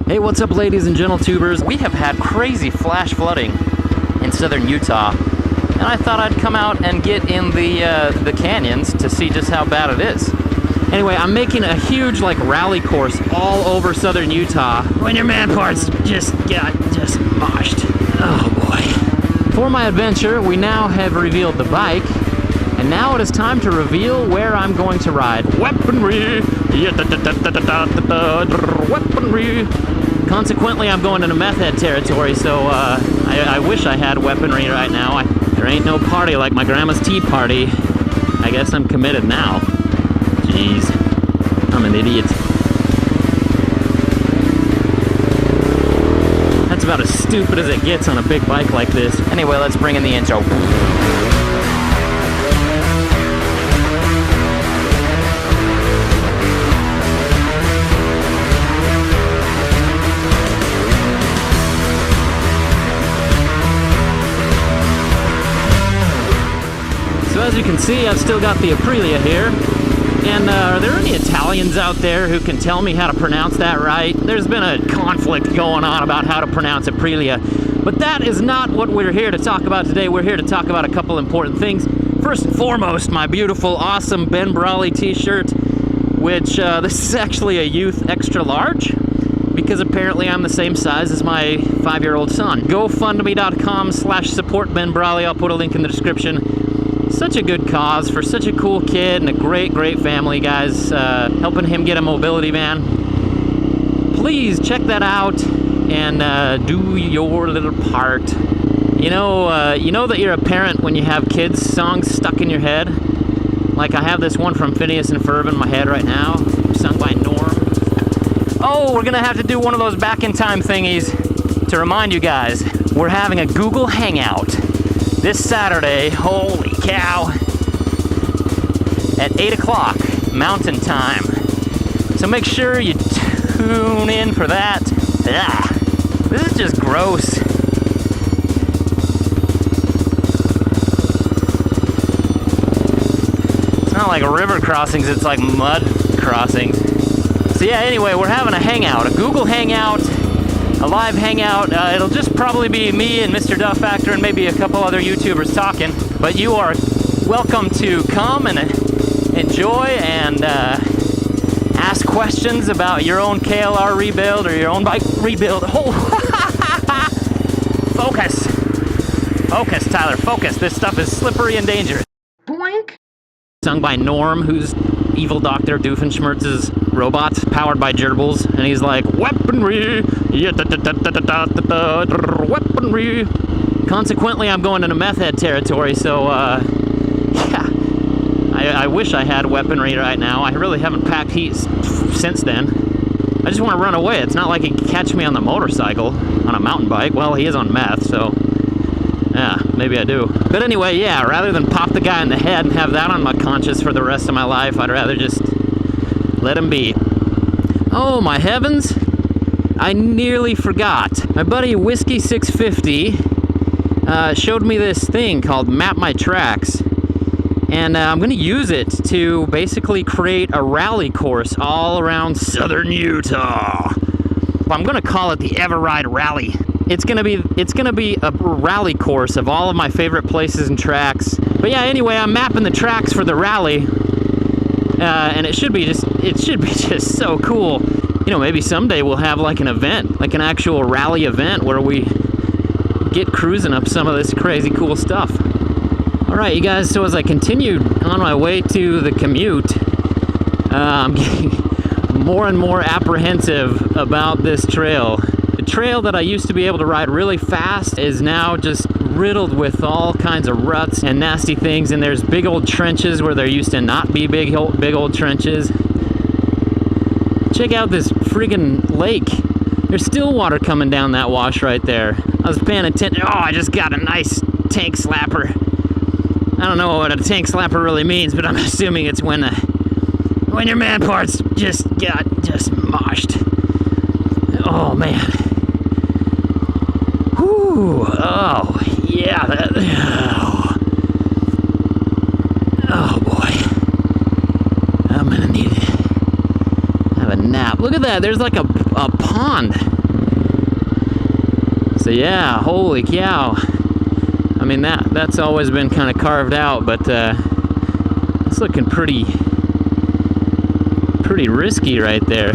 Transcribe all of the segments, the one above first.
Hey, what's up, ladies and gentle tubers? We have had crazy flash flooding in southern Utah, and I thought I'd come out and get in the canyons to see just how bad it is. Anyway, I'm making a huge rally course all over southern Utah when your man parts just got moshed. Oh boy. For my adventure, we now have revealed the bike, and now it is time to reveal where I'm going to ride. Weaponry! Weaponry! Consequently, I'm going into meth head territory, so I wish I had weaponry right now. There ain't no party like my grandma's tea party. I guess I'm committed now. Jeez, I'm an idiot. That's about as stupid as it gets on a big bike like this. Anyway, let's bring in the intro. So as you can see, I've still got the Aprilia here. And are there any Italians out there who can tell me how to pronounce that right? There's been a conflict going on about how to pronounce Aprilia. But that is not what we're here to talk about today. We're here to talk about a couple important things. First and foremost, my beautiful, awesome eveRally t-shirt, which this is actually a youth extra large, because apparently I'm the same size as my 5-year-old son. GoFundMe.com/support eveRally. I'll put a link in the description. Such a good cause for such a cool kid and a great family, guys. Helping him get a mobility van. Please check that out and do your little part. You know that you're a parent when you have kids' songs stuck in your head. Like I have this one from Phineas and Ferb in my head right now, sung by Norm. Oh, we're gonna have to do one of those back in time thingies to remind you guys. We're having a Google Hangout this Saturday, holy cow, at 8 o'clock Mountain Time. So make sure you tune in for that. Ugh, this is just gross. It's not like river crossings, it's like mud crossings. So yeah, anyway, we're having a hangout, a Google Hangout, a live hangout. It'll just probably be me and Mr. Duff Factor and maybe a couple other YouTubers talking. But you are welcome to come and enjoy and ask questions about your own KLR rebuild or your own bike rebuild. Oh, focus. Focus, Tyler, focus. This stuff is slippery and dangerous. Boink. Sung by Norm, who's evil Dr. Doofenshmirtz's robot, powered by gerbils, and he's like, weaponry, weaponry. Consequently, I'm going into meth head territory, so yeah, I wish I had weaponry right now. I really haven't packed heat since then. I just want to run away. It's not like he can catch me on the motorcycle, on a mountain bike. Well, he is on meth, so yeah, maybe I do. But anyway, yeah, rather than pop the guy in the head and have that on my conscience for the rest of my life, I'd rather just let him be. Oh, my heavens. I nearly forgot. My buddy Whiskey 650 showed me this thing called Map My Tracks. And I'm going to use it to basically create a rally course all around southern Utah. I'm going to call it the eveRide Rally. It's gonna be a rally course of all of my favorite places and tracks. But yeah, anyway, I'm mapping the tracks for the rally, and it should be just so cool. You know, maybe someday we'll have like an event, like an actual rally event where we get cruising up some of this crazy cool stuff. All right, you guys. So as I continued on my way to the commute, I'm getting more and more apprehensive about this trail. The trail that I used to be able to ride really fast is now just riddled with all kinds of ruts and nasty things, and there's big old trenches where there used to not be big old trenches. Check out this friggin' lake. There's still water coming down that wash right there. I was paying attention. Oh, I just got a nice tank slapper. I don't know what a tank slapper really means, but I'm assuming it's when your man parts just moshed. Oh man. Whew. Oh yeah. Oh boy. I'm gonna need to have a nap. Look at that. There's like a pond So yeah, holy cow. I mean, that's always been kind of carved out, but it's looking pretty risky right there.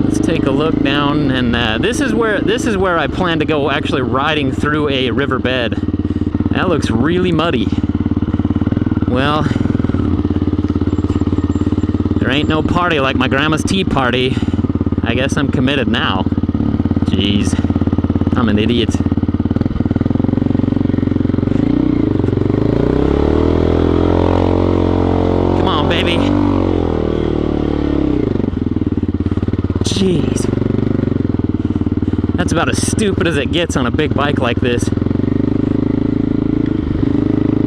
Let's take a look down, and this is where I plan to go, actually riding through a riverbed. That looks really muddy. Well, there ain't no party like my grandma's tea party. I guess I'm committed now. Jeez, I'm an idiot. Come on, baby. Jeez. That's about as stupid as it gets on a big bike like this.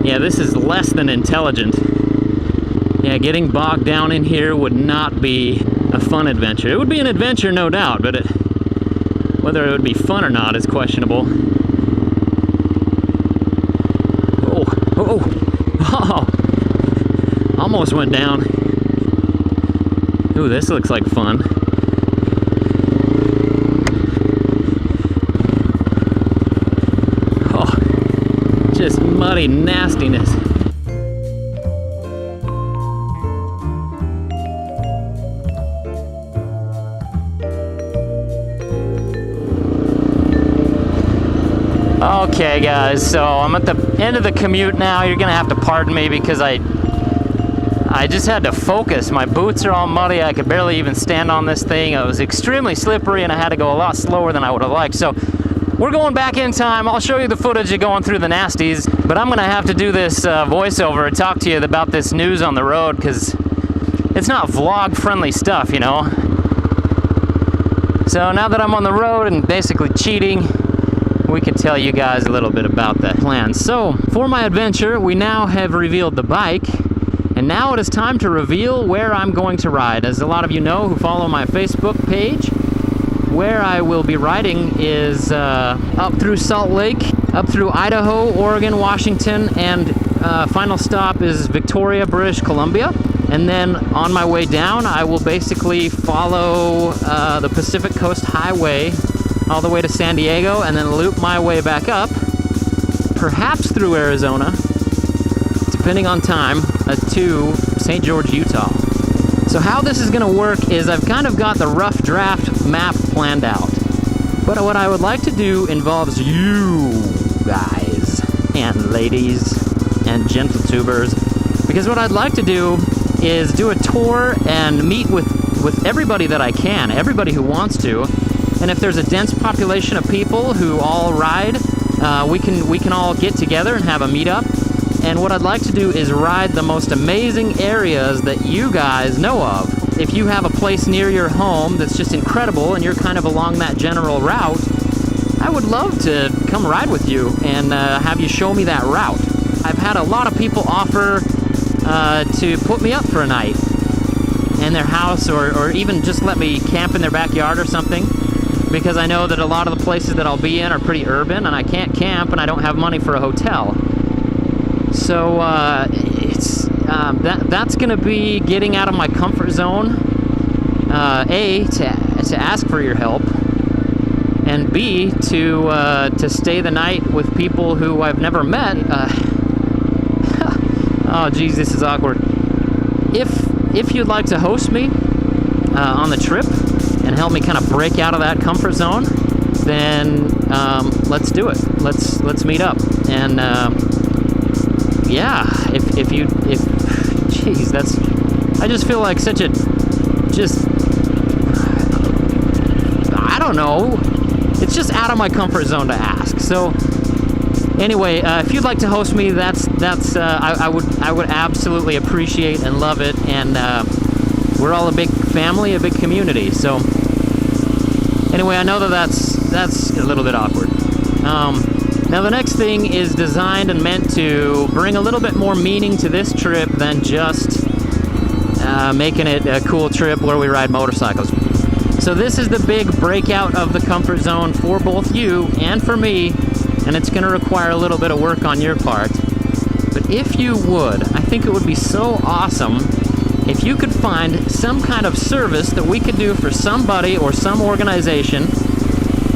Yeah, this is less than intelligent. Yeah, getting bogged down in here would not be a fun adventure. It would be an adventure, no doubt, but whether it would be fun or not is questionable. Oh, almost went down. Ooh, this looks like fun. Oh, just muddy nastiness. Okay guys, so I'm at the end of the commute now. You're gonna have to pardon me because I just had to focus. My boots are all muddy. I could barely even stand on this thing. It was extremely slippery and I had to go a lot slower than I would have liked. So we're going back in time. I'll show you the footage of going through the nasties, but I'm gonna have to do this voiceover and talk to you about this news on the road because it's not vlog friendly stuff, you know. So now that I'm on the road and basically cheating, we can tell you guys a little bit about that plan. So, for my adventure, we now have revealed the bike, and now it is time to reveal where I'm going to ride. As a lot of you know who follow my Facebook page, where I will be riding is up through Salt Lake, up through Idaho, Oregon, Washington, and final stop is Victoria, British Columbia. And then on my way down, I will basically follow the Pacific Coast Highway all the way to San Diego, and then loop my way back up, perhaps through Arizona, depending on time, to St. George, Utah. So how this is gonna work is I've kind of got the rough draft map planned out. But what I would like to do involves you guys and ladies and gentle tubers, because what I'd like to do is do a tour and meet with everybody that I can, everybody who wants to. And if there's a dense population of people who all ride, we can all get together and have a meetup. And what I'd like to do is ride the most amazing areas that you guys know of. If you have a place near your home that's just incredible and you're kind of along that general route, I would love to come ride with you and have you show me that route. I've had a lot of people offer to put me up for a night in their house, or even just let me camp in their backyard or something, because I know that a lot of the places that I'll be in are pretty urban and I can't camp and I don't have money for a hotel. So that's gonna be getting out of my comfort zone, A, to ask for your help, and B, to stay the night with people who I've never met. Oh geez, this is awkward. If you'd like to host me on the trip and help me kind of break out of that comfort zone, then let's do it. Let's meet up. And yeah, if geez, I just feel like such a, I don't know, it's just out of my comfort zone to ask. So anyway, if you'd like to host me, I would absolutely appreciate and love it. And we're all a big family, a big community. So anyway, I know that's a little bit awkward. Now the next thing is designed and meant to bring a little bit more meaning to this trip than just making it a cool trip where we ride motorcycles. So this is the big breakout of the comfort zone for both you and for me, and it's going to require a little bit of work on your part. But if you would, I think it would be so awesome if you could find some kind of service that we could do for somebody or some organization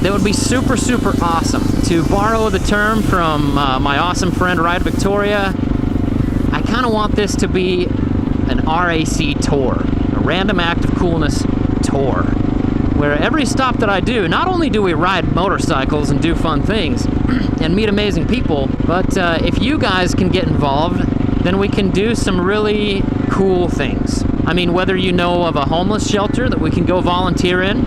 that would be super, super awesome. To borrow the term from my awesome friend Ride Victoria, I kind of want this to be an RAC tour, a Random Act of Coolness tour, where every stop that I do, not only do we ride motorcycles and do fun things and meet amazing people, but if you guys can get involved, then we can do some really cool things. I mean, whether you know of a homeless shelter that we can go volunteer in,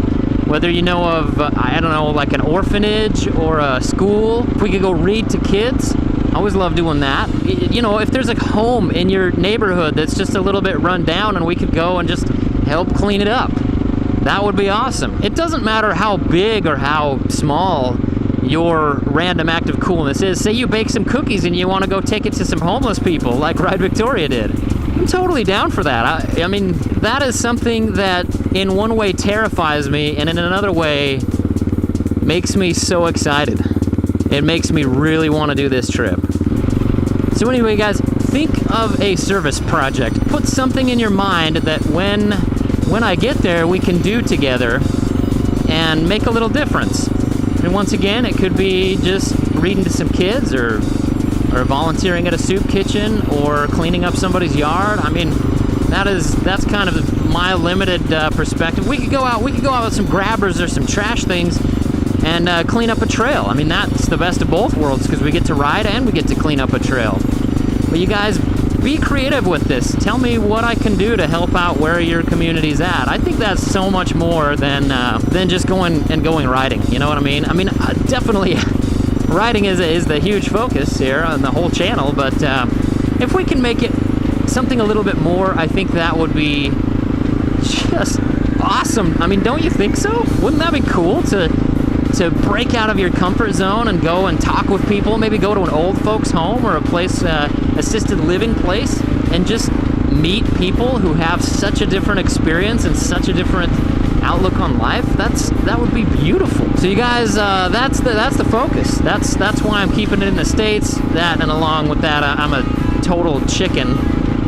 whether you know of, I don't know, like an orphanage or a school, if we could go read to kids, I always love doing that. You know, if there's a home in your neighborhood that's just a little bit run down and we could go and just help clean it up, that would be awesome. It doesn't matter how big or how small your Random Act of Coolness is. Say you bake some cookies and you want to go take it to some homeless people like Ride Victoria did. I'm totally down for that. I mean, that is something that in one way terrifies me and in another way makes me so excited. It makes me really want to do this trip. So anyway, guys, think of a service project. Put something in your mind that when I get there, we can do together and make a little difference. And once again, it could be just reading to some kids or volunteering at a soup kitchen or cleaning up somebody's yard. I mean, that's kind of my limited perspective. We could go out with some grabbers or some trash things and clean up a trail. I mean, that's the best of both worlds because we get to ride and we get to clean up a trail. But you guys, be creative with this. Tell me what I can do to help out where your community's at. I think that's so much more than just going riding. You know what I mean? I mean, definitely riding is the huge focus here on the whole channel, but if we can make it something a little bit more, I think that would be just awesome. I mean, don't you think so? Wouldn't that be cool to break out of your comfort zone and go and talk with people, maybe go to an old folks home or a place, assisted living place, and just meet people who have such a different experience and such a different outlook on life? That would be beautiful. So you guys, that's the focus. That's why I'm keeping it in the States. That, and along with that, I'm a total chicken,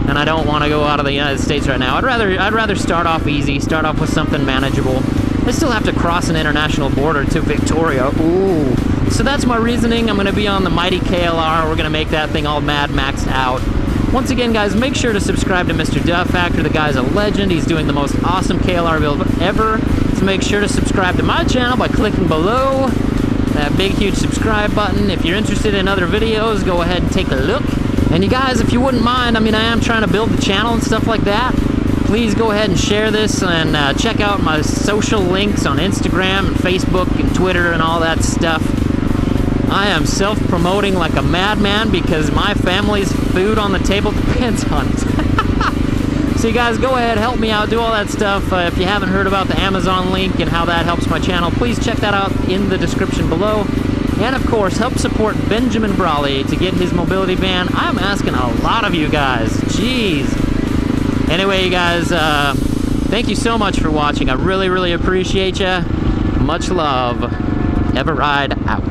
and I don't want to go out of the United States right now. I'd rather start off easy, start off with something manageable. I still have to cross an international border to Victoria. Ooh. So that's my reasoning. I'm going to be on the mighty KLR. We're going to make that thing all Mad Maxed out. Once again, guys, make sure to subscribe to Mr. Duff Factor. The guy's a legend. He's doing the most awesome KLR build ever. So make sure to subscribe to my channel by clicking below that big, huge subscribe button. If you're interested in other videos, go ahead and take a look. And you guys, if you wouldn't mind, I mean, I am trying to build the channel and stuff like that. Please go ahead and share this and check out my social links on Instagram and Facebook and Twitter and all that stuff. I am self-promoting like a madman because my family's food on the table depends on it. So you guys, go ahead, help me out, do all that stuff. If you haven't heard about the Amazon link and how that helps my channel, please check that out in the description below. And of course, help support Benjamin Brawley to get his mobility van. I'm asking a lot of you guys. Jeez. Anyway, you guys, thank you so much for watching. I really, really appreciate you. Much love. eveRide out.